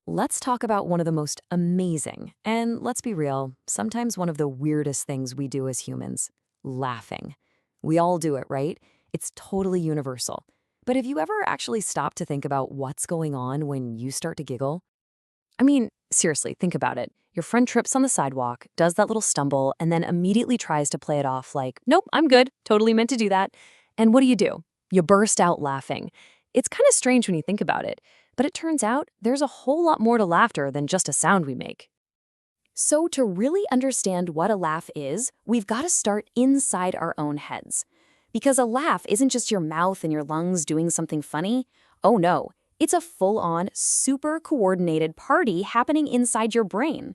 Let's talk about one of the most amazing, and let's be real, sometimes one of the weirdest things we do as humans laughing. We all do it, right? It's totally universal. But have you ever actually stopped to think about what's going on when you start to giggle? I mean, seriously, think about it. Your friend trips on the sidewalk, does that little stumble, and then immediately tries to play it off like, nope, I'm good, totally meant to do that. And what do? You burst out laughing. It's kind of strange when you think about it, but it turns out there's a whole lot more to laughter than just a sound we make. So, to really understand what a laugh is, we've got to start inside our own heads. Because a laugh isn't just your mouth and your lungs doing something funny. Oh no, it's a full on, super coordinated party happening inside your brain.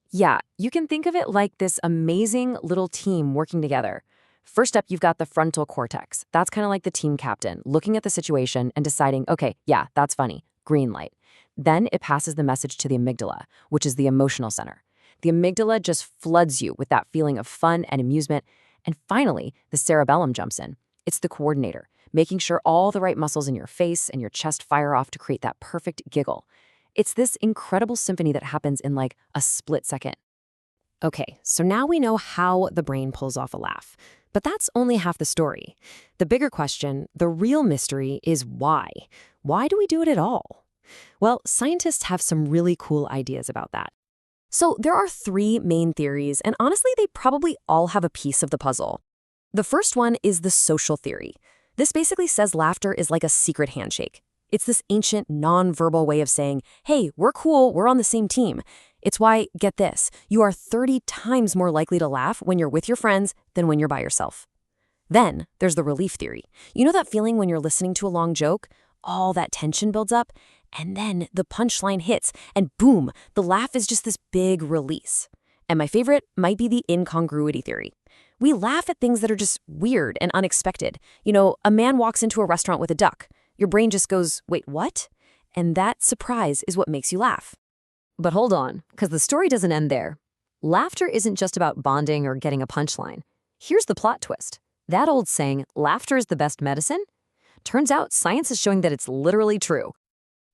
Yeah, you can think of it like this amazing little team working together. First up, you've got the frontal cortex. That's kind of like the team captain, looking at the situation and deciding, okay, yeah, that's funny, green light. Then it passes the message to the amygdala, which is the emotional center. The amygdala just floods you with that feeling of fun and amusement. And finally, the cerebellum jumps in. It's the coordinator, making sure all the right muscles in your face and your chest fire off to create that perfect giggle. It's this incredible symphony that happens in like a split second. Okay, so now we know how the brain pulls off a laugh. But that's only half the story. The bigger question, the real mystery, is why? Why do we do it at all? Well, scientists have some really cool ideas about that. So there are three main theories, and honestly, they probably all have a piece of the puzzle. The first one is the social theory. This basically says laughter is like a secret handshake. It's this ancient, non-verbal way of saying, hey, we're cool, we're on the same team. It's why, get this, you are 30 times more likely to laugh when you're with your friends than when you're by yourself. Then there's the relief theory. You know that feeling when you're listening to a long joke? All that tension builds up, and then the punchline hits, and boom, the laugh is just this big release. And my favorite might be the incongruity theory. We laugh at things that are just weird and unexpected. You know, a man walks into a restaurant with a duck. Your brain just goes, wait, what? And that surprise is what makes you laugh. But hold on, because the story doesn't end there. Laughter isn't just about bonding or getting a punchline. Here's the plot twist. That old saying, laughter is the best medicine? Turns out science is showing that it's literally true.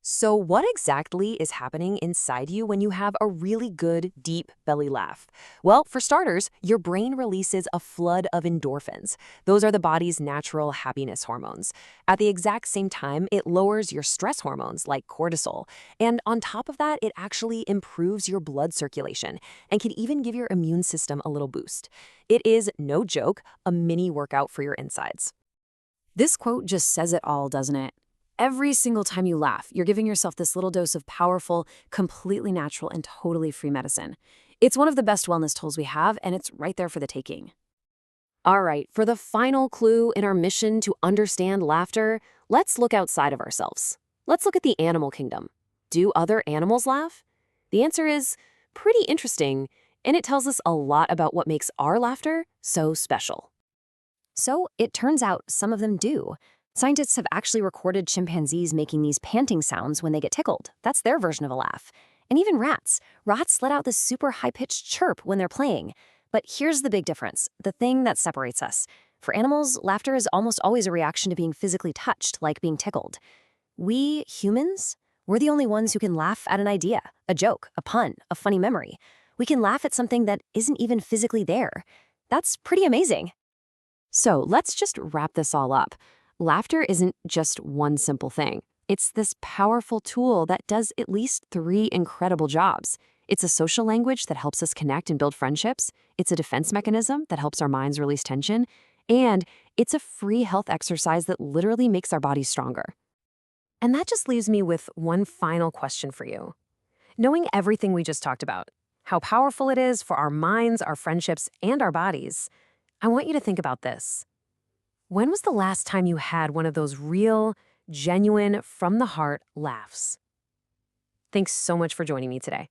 So what exactly is happening inside you when you have a really good, deep belly laugh? Well, for starters, your brain releases a flood of endorphins. Those are the body's natural happiness hormones. At the exact same time, it lowers your stress hormones like cortisol. And on top of that, it actually improves your blood circulation and can even give your immune system a little boost. It is, no joke, a mini workout for your insides. This quote just says it all, doesn't it? Every single time you laugh, you're giving yourself this little dose of powerful, completely natural, and totally free medicine. It's one of the best wellness tools we have, and it's right there for the taking. All right, for the final clue in our mission to understand laughter, let's look outside of ourselves. Let's look at the animal kingdom. Do other animals laugh? The answer is pretty interesting, and it tells us a lot about what makes our laughter so special. So it turns out some of them do. Scientists have actually recorded chimpanzees making these panting sounds when they get tickled. That's their version of a laugh. And even rats. Rats let out this super high-pitched chirp when they're playing. But here's the big difference, the thing that separates us. For animals, laughter is almost always a reaction to being physically touched, like being tickled. We humans, we're the only ones who can laugh at an idea, a joke, a pun, a funny memory. We can laugh at something that isn't even physically there. That's pretty amazing. So let's just wrap this all up. Laughter isn't just one simple thing. It's this powerful tool that does at least three incredible jobs. It's a social language that helps us connect and build friendships. It's a defense mechanism that helps our minds release tension. And it's a free health exercise that literally makes our bodies stronger. And that just leaves me with one final question for you. Knowing everything we just talked about, how powerful it is for our minds, our friendships, and our bodies, I want you to think about this. When was the last time you had one of those real, genuine, from the heart laughs? Thanks so much for joining me today.